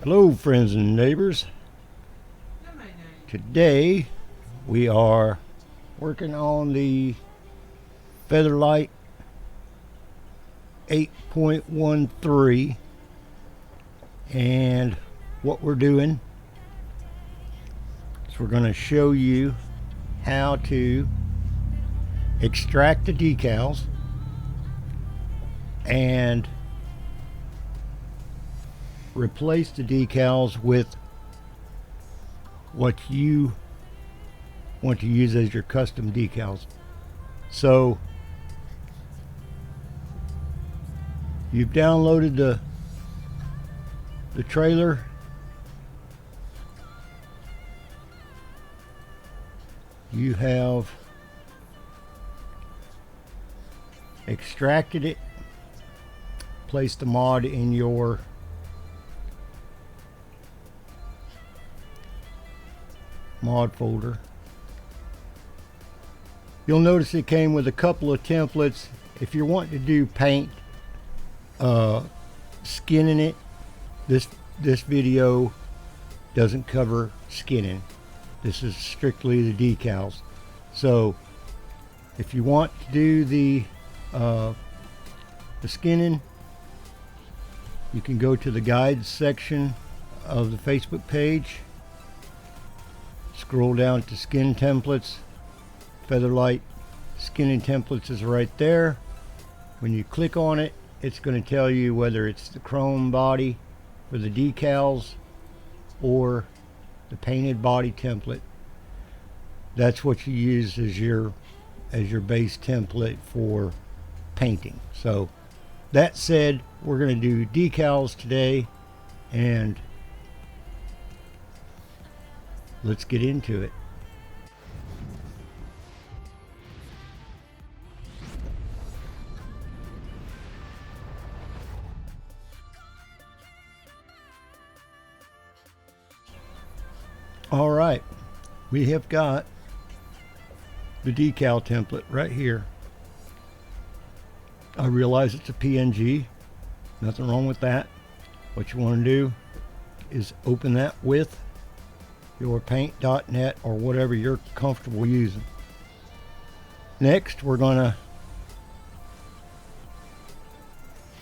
Hello friends and neighbors. Today we are working on the Featherlite 8.13, and what we're doing is we're going to show you how to extract the decals and replace the decals with what you want to use as your custom decals. So you've downloaded the trailer. You have extracted it, placed the mod in your mod folder. You'll notice it came with a couple of templates. If you're wanting to do paint, skinning it, this video doesn't cover skinning. This is strictly the decals. So if you want to do the skinning, you can go to the guides section of the Facebook page, scroll down to skin templates. Featherlite skinning templates is right there. When you click on it, it's going to tell you whether it's the chrome body for the decals or the painted body template. That's what you use as your base template for painting. So that said, we're going to do decals today, and let's get into it. All right, we have got the decal template right here. I realize it's a PNG, nothing wrong with that. What you want to do is open that with your paint.net or whatever you're comfortable using. Next, we're gonna,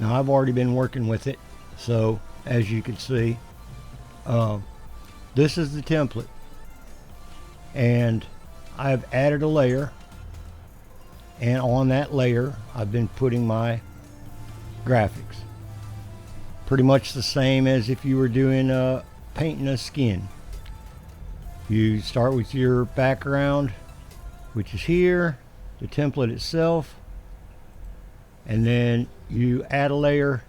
now I've already been working with it, so as you can see, this is the template, and I've added a layer, and on that layer I've been putting my graphics. Pretty much the same as if you were doing painting a skin. You start with your background, which is here, the template itself, and then you add a layer,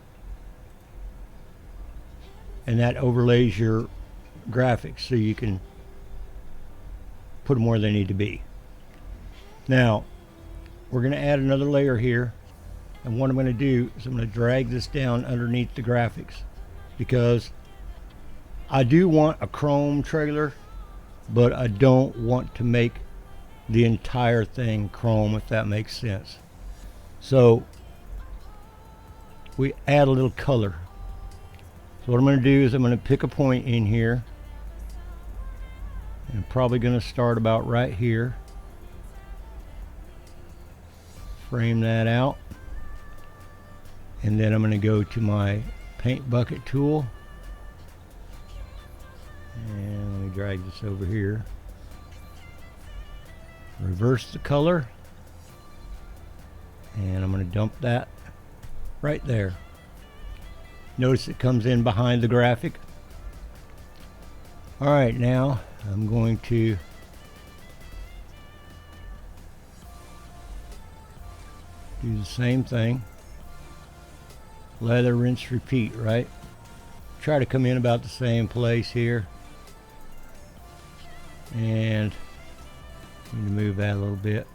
and that overlays your graphics so you can put them where they need to be. Now we're going to add another layer here, and what I'm going to do is I'm going to drag this down underneath the graphics, because I do want a chrome trailer, but I don't want to make the entire thing chrome, if that makes sense. So we add a little color. So what I'm going to do is I'm going to pick a point in here, and I'm probably going to start about right here. Frame that out, and then I'm going to go to my paint bucket tool, and let me drag this over here. Reverse the color, and I'm going to dump that right there. Notice it comes in behind the graphic. Alright, now I'm going to do the same thing. Lather, rinse, repeat, right? Try to come in about the same place here. And I'm going to move that a little bit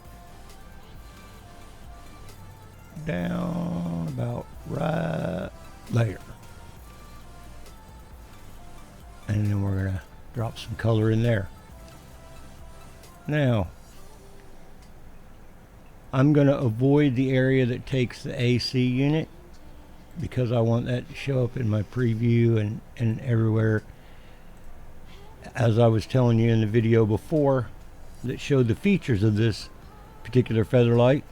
down about right there. And then we're going to drop some color in there. Now I'm going to avoid the area that takes the AC unit, because I want that to show up in my preview and everywhere. As I was telling you in the video before that showed the features of this particular Featherlite,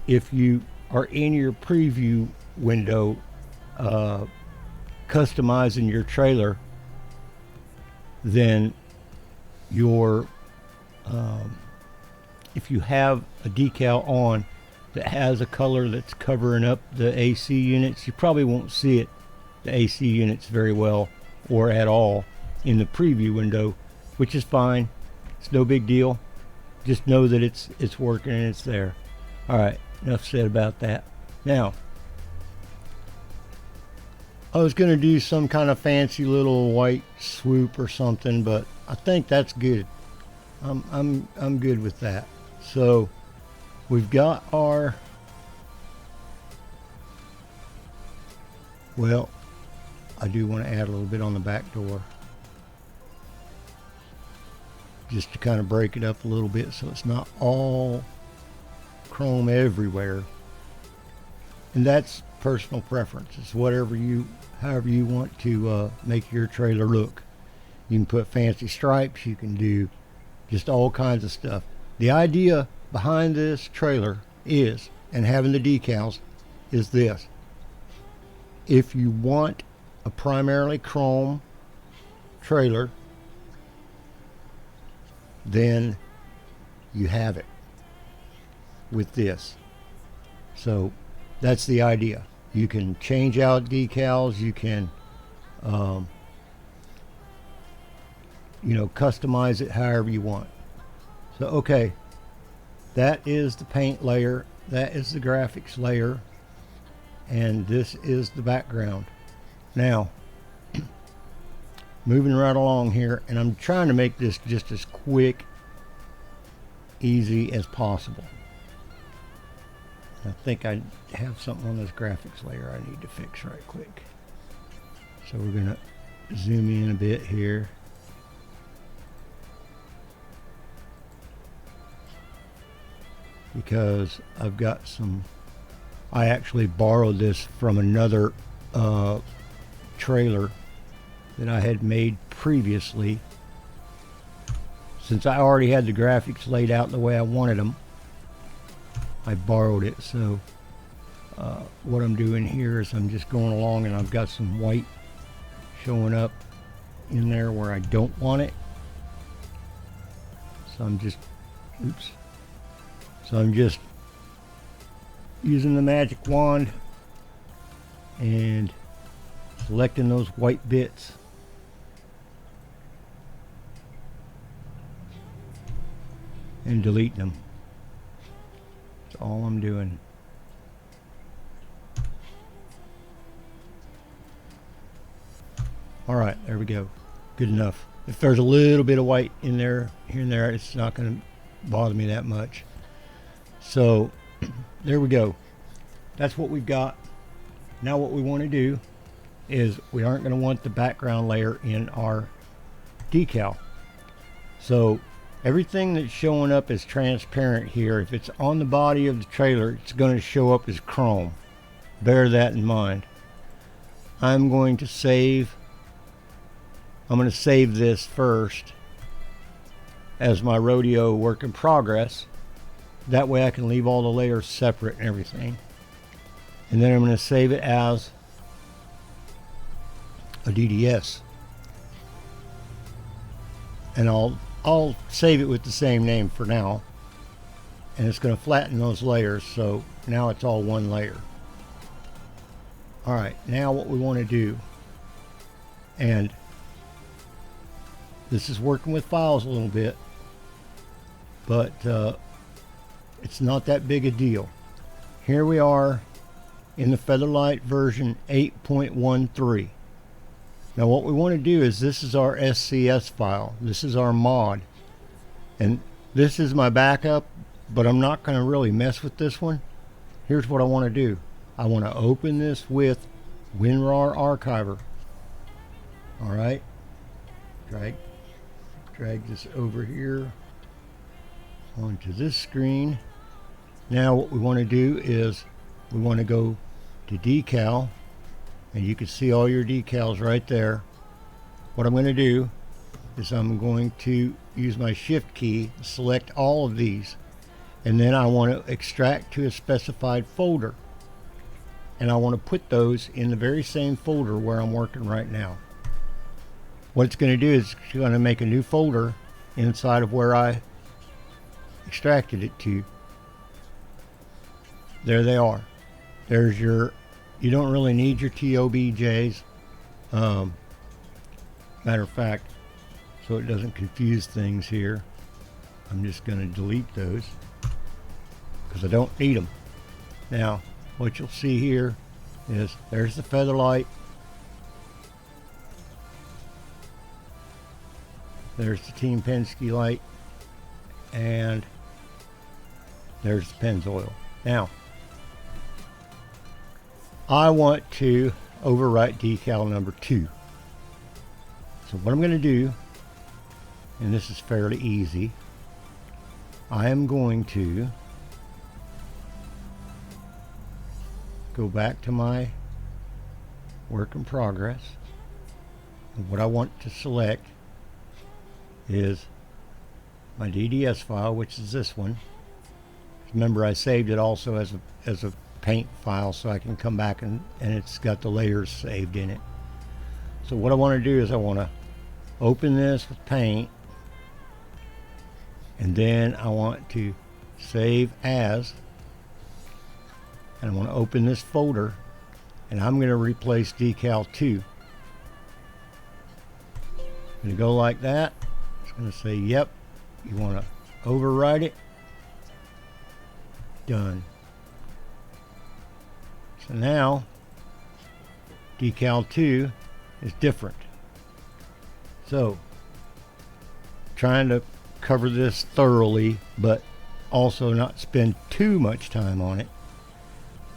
if you are in your preview window customizing your trailer, then your if you have a decal on that has a color that's covering up the AC units, you probably won't see it, the AC units, very well or at all in the preview window, which is fine. It's no big deal. Just know that it's working and it's there. All right, enough said about that. Now, I was going to do some kind of fancy little white swoop or something, but I think that's good. I'm good with that. So we've got our, well, I do want to add a little bit on the back door, just to kind of break it up a little bit so it's not all chrome everywhere. And that's personal preference. It's whatever you, however you want to make your trailer look. You can put fancy stripes, you can do just all kinds of stuff. The idea behind this trailer is, and having the decals, is this: if you want a primarily chrome trailer, then you have it with this. So that's the idea. You can change out decals, you can you know, customize it however you want. So okay, that is the paint layer, that is the graphics layer, and this is the background. Now moving right along here, and I'm trying to make this just as quick, easy as possible. I think I have something on this graphics layer I need to fix right quick. So we're gonna zoom in a bit here. Because I've got some, I actually borrowed this from another trailer that I had made previously. Since I already had the graphics laid out the way I wanted them, I borrowed it. So what I'm doing here is I'm just going along, and I've got some white showing up in there where I don't want it. So I'm just, oops. So I'm just using the magic wand and selecting those white bits. And deleting them. That's all I'm doing. Alright, there we go. Good enough. If there's a little bit of white in there, here and there, it's not going to bother me that much. So there we go. That's what we've got. Now what we want to do is, we aren't going to want the background layer in our decal. So everything that's showing up as transparent here, if it's on the body of the trailer, it's going to show up as chrome. Bear that in mind. I'm going to save this first as my rodeo work in progress. That way I can leave all the layers separate and everything. And then I'm going to save it as a DDS. And I'll save it with the same name for now. And it's going to flatten those layers, so now it's all one layer. Alright, now what we want to do, and this is working with files a little bit, but it's not that big a deal. Here we are in the Featherlite version 8.13. Now what we want to do is, this is our SCS file. This is our mod. And this is my backup, but I'm not going to really mess with this one. Here's what I want to do. I want to open this with WinRAR Archiver. Alright. Drag this over here onto this screen. Now what we want to do is, we want to go to decal, and you can see all your decals right there. What I'm going to do is I'm going to use my shift key, select all of these, and then I want to extract to a specified folder, and I want to put those in the very same folder where I'm working right now. What it's going to do is it's going to make a new folder inside of where I extracted it to. There they are. There's your, you don't really need your TOBJs. Matter of fact, so it doesn't confuse things here, I'm just going to delete those because I don't need them. Now, what you'll see here is there's the Featherlite, there's the Team Penske light, and there's the Pennzoil. Now, I want to overwrite decal number 2. So what I'm going to do, and this is fairly easy, I am going to go back to my work in progress, and what I want to select is my DDS file, which is this one. Remember, I saved it also as a paint file, so I can come back and it's got the layers saved in it. So what I want to do is I want to open this with paint, and then I want to save as, and I want to open this folder, and I'm going to replace decal 2. I'm going to go like that. It's going to say yep, you want to overwrite it. Done. So now decal 2 is different. So trying to cover this thoroughly, but also not spend too much time on it.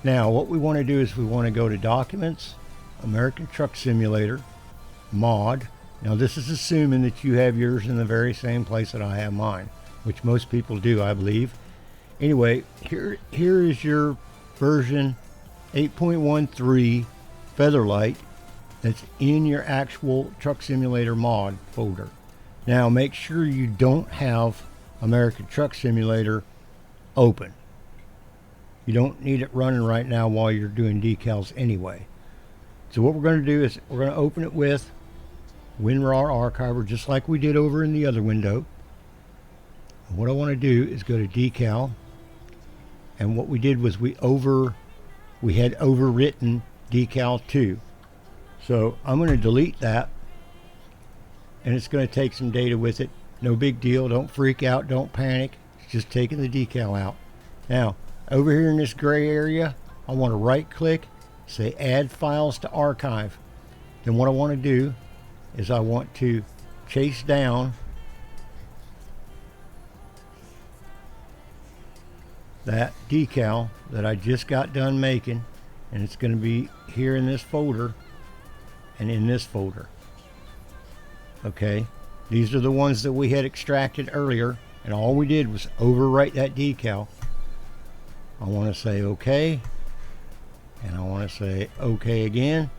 Now what we want to do is we want to go to Documents, American Truck Simulator, Mod. Now this is assuming that you have yours in the very same place that I have mine, which most people do, I believe. Anyway, here is your version 8.13 Featherlite that's in your actual Truck Simulator Mod folder. Now make sure you don't have American Truck Simulator open. You don't need it running right now while you're doing decals anyway. So what we're going to do is we're going to open it with WinRAR Archiver, just like we did over in the other window. And what I want to do is go to decal, and what we did was we had overwritten decal 2. So I'm going to delete that, and it's going to take some data with it. No big deal. Don't freak out. Don't panic. It's just taking the decal out. Now, over here in this gray area, I want to right click, say add files to archive. Then what I want to do is I want to chase down that decal that I just got done making, and it's going to be here in this folder and in this folder. Okay, these are the ones that we had extracted earlier, and all we did was overwrite that decal. I want to say OK, and I want to say OK again.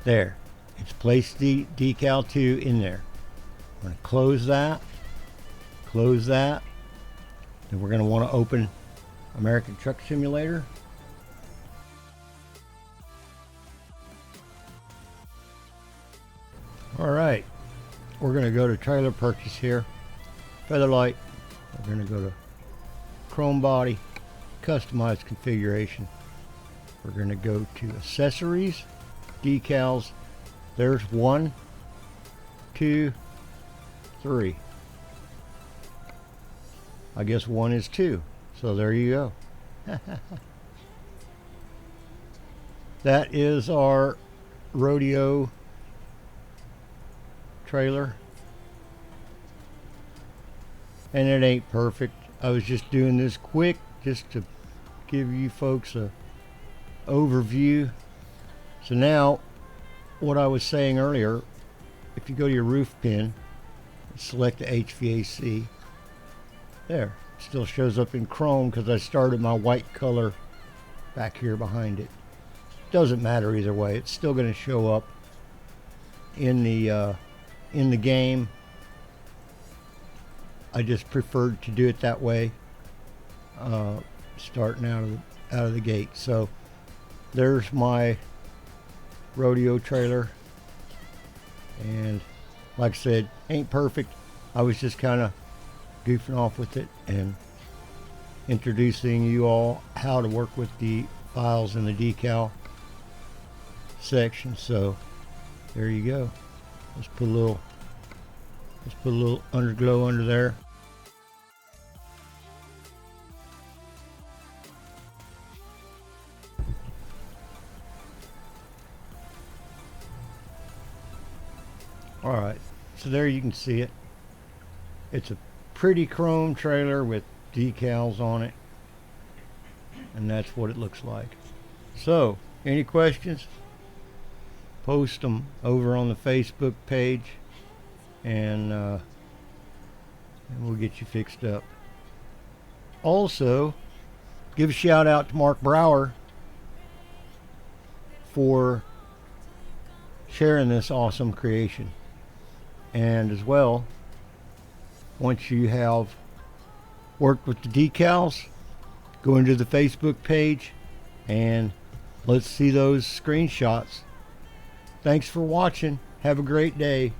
There, it's placed the decal 2 in there. I'm going to close that, then we're going to want to open American Truck Simulator. Alright, we're going to go to trailer purchase here, Featherlite. We're going to go to chrome body, customize configuration. We're going to go to accessories, decals. There's 1, 2, 3. I guess 1 is 2. So there you go. That is our rodeo trailer, and it ain't perfect. I was just doing this quick just to give you folks a overview. So now, what I was saying earlier, if you go to your roof pin, select the HVAC, there, it still shows up in chrome because I started my white color back here behind it. doesn't matter either way. It's still going to show up in the game. I just preferred to do it that way, starting out of the gate. So there's my rodeo trailer, and like I said, ain't perfect. I was just kind of goofing off with it and introducing you all how to work with the files in the decal section. So there you go. Let's put a little underglow under there. Alright, so there you can see it. It's a pretty chrome trailer with decals on it, and that's what it looks like. So, any questions? Post them over on the Facebook page, and we'll get you fixed up. Also, give a shout out to Mark Brower for sharing this awesome creation. And as well, once you have worked with the decals, go into the Facebook page and let's see those screenshots. Thanks for watching. Have a great day.